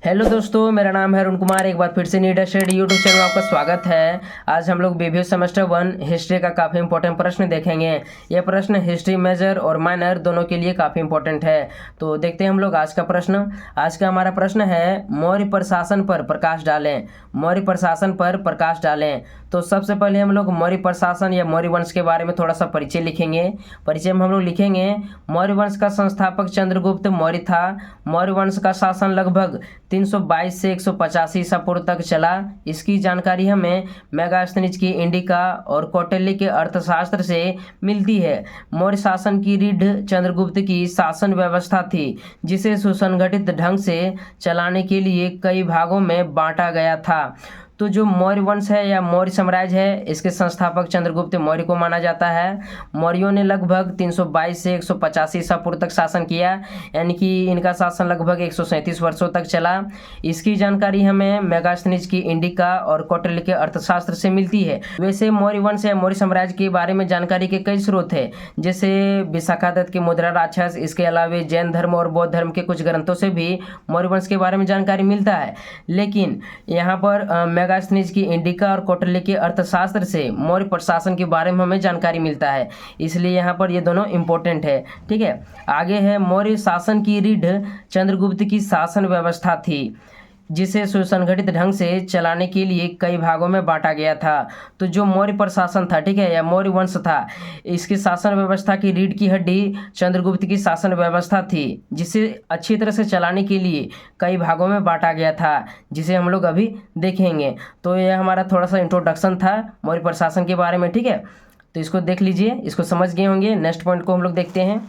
Hello दोस्तों, मेरा नाम है अरुण कुमार। एक बार फिर से नीट स्टडी यूट्यूब चैनल में आपका स्वागत है। आज हम लोग बीबीए सेमेस्टर 1 हिस्ट्री का काफ़ी इंपॉर्टेंट प्रश्न देखेंगे। यह प्रश्न हिस्ट्री मेजर और माइनर दोनों के लिए काफ़ी इंपॉर्टेंट है। तो देखते हैं हम लोग आज का प्रश्न। आज का हमारा प्रश्न है मौर्य प्रशासन पर प्रकाश डालें। मौर्य प्रशासन पर प्रकाश डालें। तो सबसे पहले हम लोग मौर्य प्रशासन या मौर्य वंश के बारे में थोड़ा सा परिचय लिखेंगे। परिचय में हम लोग लिखेंगे मौर्य वंश का संस्थापक चंद्रगुप्त मौर्य था। मौर्य वंश का शासन लगभग 322 से 185 ईसा पूर्व तक चला। इसकी जानकारी हमें मेगास्थनीज की इंडिका और कौटिल्य के अर्थशास्त्र से मिलती है। मौर्य शासन की रीढ़ चंद्रगुप्त की शासन व्यवस्था थी, जिसे सुसंगठित ढंग से चलाने के लिए कई भागों में बांटा गया था। तो जो मौर्य वंश है या मौर्य साम्राज्य है, इसके संस्थापक चंद्रगुप्त मौर्य को माना जाता है। मौर्यों ने लगभग 322 से 185 ईसा पूर्व तक शासन किया, यानी कि इनका शासन लगभग 137 वर्षों तक चला। इसकी जानकारी हमें मेगास्थनीज की इंडिका और कौटिल्य के अर्थशास्त्र से मिलती है। वैसे मौर्य वंश या मौर्य साम्राज्य के बारे में जानकारी के कई स्रोत है, जैसे विशाखादत्त के मुद्रा राक्षस। इसके अलावा जैन धर्म और बौद्ध धर्म के कुछ ग्रंथों से भी मौर्य वंश के बारे में जानकारी मिलता है। लेकिन यहाँ पर मेगास्थनीज की इंडिका और कौटिल्य के अर्थशास्त्र से मौर्य प्रशासन के बारे में हमें जानकारी मिलता है, इसलिए यहाँ पर ये दोनों इंपॉर्टेंट है। ठीक है, आगे है मौर्य शासन की रीढ़ चंद्रगुप्त की शासन व्यवस्था थी, जिसे सुसंगठित ढंग से चलाने के लिए कई भागों में बांटा गया था। तो जो मौर्य प्रशासन था, ठीक है, या मौर्य वंश था, इसकी शासन व्यवस्था की रीढ़ की हड्डी चंद्रगुप्त की शासन व्यवस्था थी, जिसे अच्छी तरह से चलाने के लिए कई भागों में बांटा गया था, जिसे हम लोग अभी देखेंगे। तो यह हमारा थोड़ा सा इंट्रोडक्शन था मौर्य प्रशासन के बारे में। ठीक है, तो इसको देख लीजिए, इसको समझ गए होंगे। नेक्स्ट पॉइंट को हम लोग देखते हैं।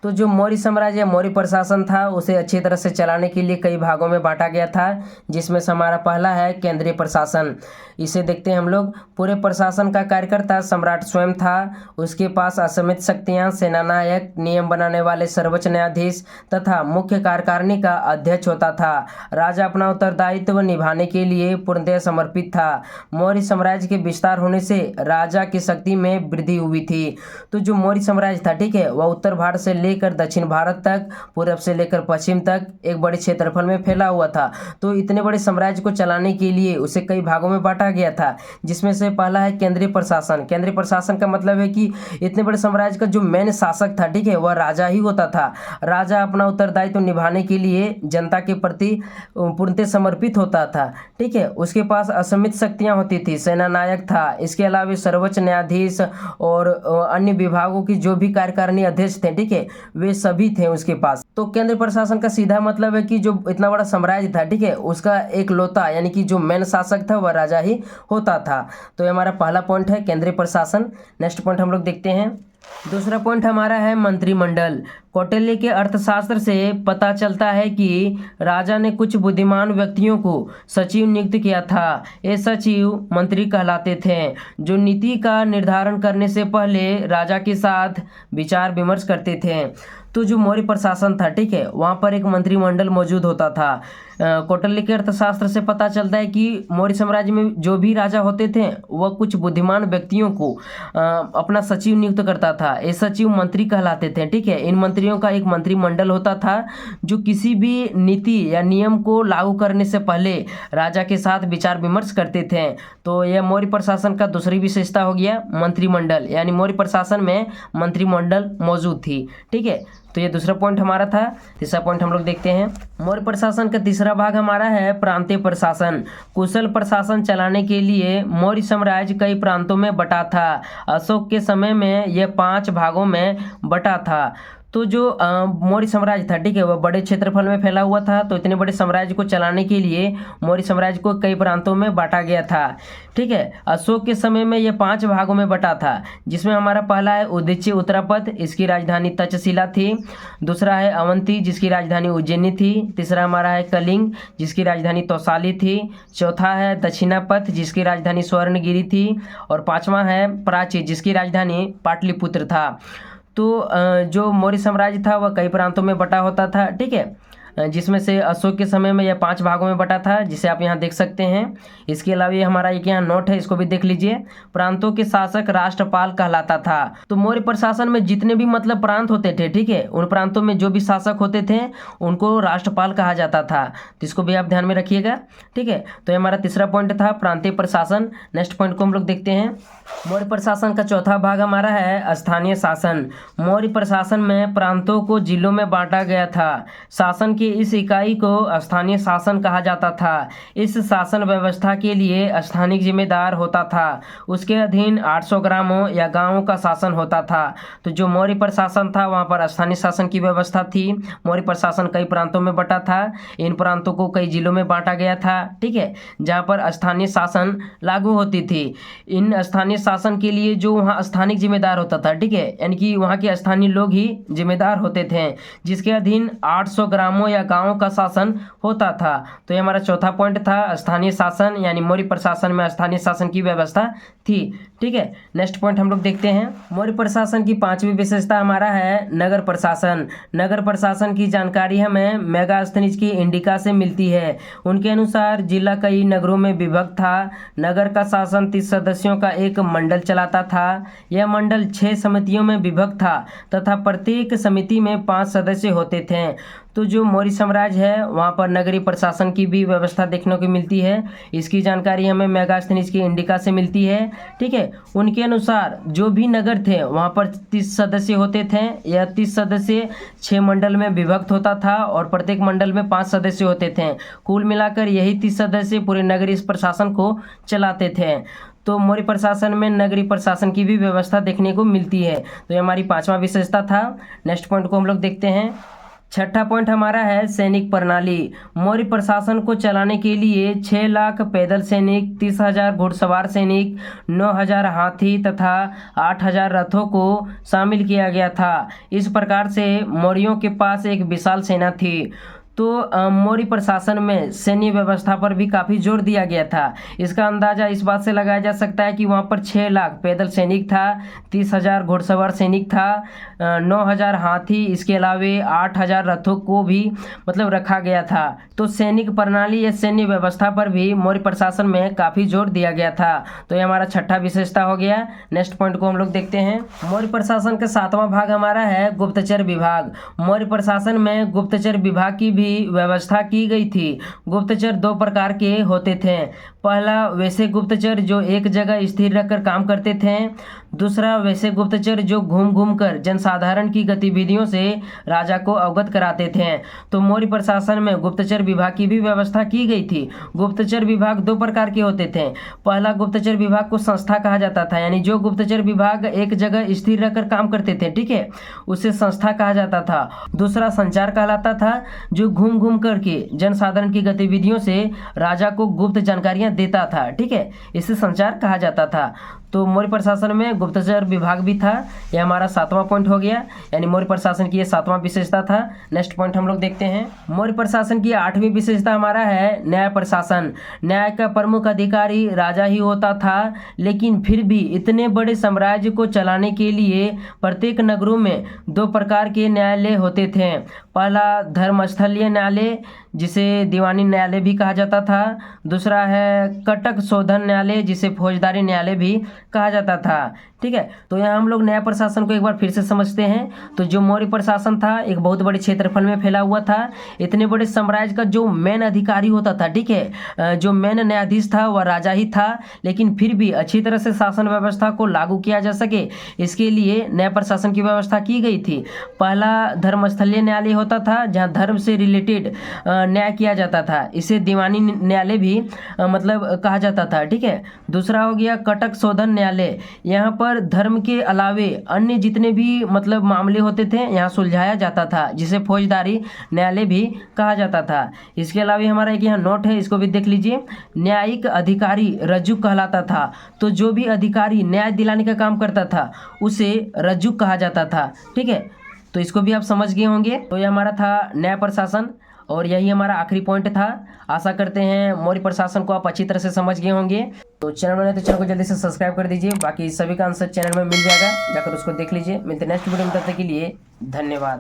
तो जो मौर्य साम्राज्य या मौर्य प्रशासन था, उसे अच्छी तरह से चलाने के लिए कई भागों में बांटा गया था, जिसमें से हमारा पहला है केंद्रीय प्रशासन। इसे देखते हैं हम लोग। पूरे प्रशासन का कार्यकर्ता सम्राट स्वयं था। उसके पास असीमित शक्तियां, सेनानायक, नियम बनाने वाले सर्वोच्च न्यायाधीश तथा मुख्य कार्यकारिणी का अध्यक्ष होता था। राजा अपना उत्तरदायित्व निभाने के लिए पूर्णतः समर्पित था। मौर्य साम्राज्य के विस्तार होने से राजा की शक्ति में वृद्धि हुई थी। तो जो मौर्य साम्राज्य था, ठीक है, वह उत्तर भारत से लेकर दक्षिण भारत तक, पूर्व से लेकर पश्चिम तक एक बड़े क्षेत्रफल में फैला हुआ था। तो इतने बड़े साम्राज्य को चलाने के लिए उसे कई भागों में बांटा गया था, जिसमें से पहला है केंद्रीय प्रशासन। केंद्रीय प्रशासन का मतलब है कि इतने बड़े साम्राज्य का जो मेन शासक था, ठीक है, वह राजा ही होता था। राजा अपना उत्तरदायित्व निभाने के लिए जनता के प्रति पूर्णतः समर्पित होता था। ठीक है, उसके पास असीमित शक्तियां होती थी, सेनानायक था। इसके अलावा सर्वोच्च न्यायाधीश और अन्य विभागों की जो भी कार्यकारिणी अध्यक्ष थे, ठीक है, वे सभी थे उसके पास। तो केंद्रीय प्रशासन का सीधा मतलब है कि जो इतना बड़ा साम्राज्य था, ठीक है, उसका एक लौता यानी कि जो मेन शासक था वह राजा ही होता था। तो ये हमारा पहला पॉइंट है केंद्रीय प्रशासन। नेक्स्ट पॉइंट हम लोग देखते हैं। दूसरा पॉइंट हमारा है मंत्रिमंडल। कौटिल्य के अर्थशास्त्र से पता चलता है कि राजा ने कुछ बुद्धिमान व्यक्तियों को सचिव नियुक्त किया था। ये सचिव मंत्री कहलाते थे, जो नीति का निर्धारण करने से पहले राजा के साथ विचार विमर्श करते थे। तो जो मौर्य प्रशासन था, ठीक है, वहाँ पर एक मंत्रिमंडल मौजूद होता था। कौटिल्य के अर्थशास्त्र से पता चलता है कि मौर्य साम्राज्य में जो भी राजा होते थे, वह कुछ बुद्धिमान व्यक्तियों को अपना सचिव नियुक्त करता था। ये सचिव मंत्री कहलाते थे। ठीक है, इन मंत्रियों का एक मंत्रिमंडल होता था, जो किसी भी नीति या नियम को लागू करने से पहले राजा के साथ विचार विमर्श करते थे। तो यह मौर्य प्रशासन का दूसरी विशेषता हो गया मंत्रिमंडल, यानी मौर्य प्रशासन में मंत्रिमंडल मौजूद थी। ठीक है, तो ये दूसरा पॉइंट हमारा था। तीसरा पॉइंट हम लोग देखते हैं। मौर्य प्रशासन का तीसरा भाग हमारा है प्रांतीय प्रशासन। कुशल प्रशासन चलाने के लिए मौर्य साम्राज्य कई प्रांतों में बटा था। अशोक के समय में यह 5 भागों में बटा था। तो जो मौर्य साम्राज्य था, ठीक है, वह बड़े क्षेत्रफल में फैला हुआ था। तो इतने बड़े साम्राज्य को चलाने के लिए मौर्य साम्राज्य को कई प्रांतों में बांटा गया था। ठीक है, अशोक के समय में यह 5 भागों में बटा था, जिसमें हमारा पहला है उदीच्य उत्तरापथ, इसकी राजधानी तक्षशिला थी। दूसरा है अवंती, जिसकी राजधानी उज्जैनी थी। तीसरा हमारा है कलिंग, जिसकी राजधानी तौसाली थी। चौथा है दक्षिणापथ, जिसकी राजधानी स्वर्णगिरी थी। और पांचवा है प्राची, जिसकी राजधानी पाटलिपुत्र था। तो जो मौर्य साम्राज्य था वह कई प्रांतों में बटा होता था। ठीक है, जिसमें से अशोक के समय में यह 5 भागों में बटा था, जिसे आप यहाँ देख सकते हैं। इसके अलावा ये हमारा एक यहाँ नोट है, इसको भी देख लीजिए। प्रांतों के शासक राष्ट्रपाल कहलाता था। तो मौर्य प्रशासन में जितने भी मतलब प्रांत होते थे, ठीक है, उन प्रांतों में जो भी शासक होते थे उनको राष्ट्रपाल कहा जाता था। तो इसको भी आप ध्यान में रखिएगा, ठीक है। तो ये हमारा तीसरा पॉइंट था, प्रांतीय प्रशासन। नेक्स्ट पॉइंट को हम लोग देखते हैं। मौर्य प्रशासन का चौथा भाग हमारा है स्थानीय शासन। मौर्य प्रशासन में प्रांतों को जिलों में बांटा गया था। शासन की इस इकाई को स्थानीय शासन कहा जाता था। इस शासन व्यवस्था के लिए स्थानिक जिम्मेदार होता था। उसके अधीन 800 ग्रामों या गांवों का शासन होता था। तो जो मौर्य प्रशासन था वहां पर स्थानीय शासन की व्यवस्था थी। मौर्य प्रशासन कई प्रांतों में बटा था। इन प्रांतों को कई जिलों में बांटा गया था, ठीक है, जहां पर स्थानीय शासन लागू होती थी। इन स्थानीय शासन के लिए जो वहाँ स्थानिक जिम्मेदार होता था, ठीक है, यानी कि वहाँ के स्थानीय लोग ही जिम्मेदार होते थे, जिसके अधीन 800 ग्रामों या गांवों का शासन होता था। तो ये हमारा चौथा पॉइंट था, स्थानीय शासन, यानी मौर्य प्रशासन में स्थानीय शासन की व्यवस्था थी, ठीक है। नेक्स्ट पॉइंट हम लोग देखते हैं। मौर्य प्रशासन की 5वीं विशेषता हमारा है नगर प्रशासन। नगर प्रशासन की जानकारी हमें मेगास्थनीज की इंडिका से मिलती है। उनके अनुसार जिला कई नगरों में विभक्त था। नगर का शासन 30 सदस्यों का एक मंडल चलाता था। यह मंडल 6 समितियों में विभक्त था तथा प्रत्येक समिति में 5 सदस्य होते थे। तो जो मौर्य साम्राज्य है वहाँ पर नगरीय प्रशासन की भी व्यवस्था देखने को मिलती है। इसकी जानकारी हमें मेगास्थनीज की इंडिका से मिलती है, ठीक है। उनके अनुसार जो भी नगर थे वहाँ पर 30 सदस्य होते थे। यह 30 सदस्य 6 मंडल में विभक्त होता था और प्रत्येक मंडल में 5 सदस्य होते थे। कुल मिलाकर यही 30 सदस्य पूरे नगरीय प्रशासन को चलाते थे। तो मौर्य प्रशासन में नगरीय प्रशासन की भी व्यवस्था देखने को मिलती है। तो ये हमारी 5वां विशेषता था। नेक्स्ट पॉइंट को हम लोग देखते हैं। छठा पॉइंट हमारा है सैनिक प्रणाली। मौर्य प्रशासन को चलाने के लिए 6 लाख पैदल सैनिक, 30,000 घुड़सवार सैनिक, 9,000 हाथी तथा 8,000 रथों को शामिल किया गया था। इस प्रकार से मौर्यों के पास एक विशाल सेना थी। तो मौर्य प्रशासन में सैन्य व्यवस्था पर भी काफ़ी जोर दिया गया था। इसका अंदाज़ा इस बात से लगाया जा सकता है कि वहाँ पर 6 लाख पैदल सैनिक था, 30,000 घुड़सवार सैनिक था, 9,000 हाथी, इसके अलावे 8,000 रथों को भी मतलब रखा गया था। तो सैनिक प्रणाली या सैन्य व्यवस्था पर भी मौर्य प्रशासन में काफ़ी जोर दिया गया था। तो ये हमारा छठा विशेषता हो गया। नेक्स्ट पॉइंट को हम लोग देखते हैं। मौर्य प्रशासन का 7वां भाग हमारा है गुप्तचर विभाग। मौर्य प्रशासन में गुप्तचर विभाग की भी व्यवस्था की गई थी। गुप्तचर 2 प्रकार के होते थे। पहला वैसे गुप्तचर जो एक जगह स्थिर रहकर काम करते थे। दूसरा वैसे गुप्तचर जो घूम घूम कर जनसाधारण की गतिविधियों से राजा को अवगत कराते थे। तो मौर्य प्रशासन में गुप्तचर विभाग की भी व्यवस्था की गई थी। गुप्तचर विभाग 2 प्रकार के होते थे। पहला गुप्तचर विभाग को संस्था कहा जाता था, यानी जो गुप्तचर विभाग एक जगह स्थिर रहकर काम करते थे, ठीक है, उसे संस्था कहा जाता था। दूसरा संचार कहलाता था, जो घूम घूम करके जनसाधारण की गतिविधियों से राजा को गुप्त जानकारियां देता था, ठीक है, इसे संचार कहा जाता था। तो मौर्य प्रशासन में गुप्तचर विभाग भी था। यह हमारा 7वां पॉइंट हो गया, यानी मौर्य प्रशासन की यह 7वां विशेषता था। नेक्स्ट पॉइंट हम लोग देखते हैं। मौर्य प्रशासन की 8वीं विशेषता हमारा है न्याय प्रशासन। न्याय का प्रमुख अधिकारी राजा ही होता था, लेकिन फिर भी इतने बड़े साम्राज्य को चलाने के लिए प्रत्येक नगरों में 2 प्रकार के न्यायालय होते थे। पहला धर्मस्थलीय न्यायालय, जिसे दीवानी न्यायालय भी कहा जाता था। दूसरा है कटक शोधन न्यायालय, जिसे फौजदारी न्यायालय भी कहा जाता था, ठीक है। तो यहाँ हम लोग न्याय प्रशासन को एक बार फिर से समझते हैं। तो जो मौर्य प्रशासन था एक बहुत बड़े क्षेत्रफल में फैला हुआ था। इतने बड़े साम्राज्य का जो मेन अधिकारी होता था, ठीक है, जो मेन न्यायाधीश था वह राजा ही था, लेकिन फिर भी अच्छी तरह से शासन व्यवस्था को लागू किया जा सके इसके लिए न्याय प्रशासन की व्यवस्था की गई थी। पहला धर्मस्थलीय न्यायालय होता था, जहाँ धर्म से रिलेटेड न्याय किया जाता था। इसे दीवानी न्यायालय भी मतलब कहा जाता था, ठीक है। दूसरा हो गया कटक शोधन न्यायालय। यहाँ पर धर्म के अलावे अन्य जितने भी मतलब मामले होते थे यहाँ सुलझाया जाता था, जिसे फौजदारी न्यायालय भी कहा जाता था। इसके अलावा हमारा एक यहाँ नोट है, इसको भी देख लीजिए। न्यायिक अधिकारी रज्जुक कहलाता था। तो जो भी अधिकारी न्याय दिलाने का काम करता था उसे रज्जुक कहा जाता था, ठीक है। तो इसको भी आप समझ गए होंगे। तो ये हमारा था न्याय प्रशासन और यही हमारा आखिरी पॉइंट था। आशा करते हैं मौर्य प्रशासन को आप अच्छी तरह से समझ गए होंगे। तो चैनल बने तो चैनल को जल्दी से सब्सक्राइब कर दीजिए। बाकी सभी का आंसर चैनल में मिल जाएगा, जाकर उसको देख लीजिए। मिलते नेक्स्ट वीडियो में, तब तक के लिए धन्यवाद।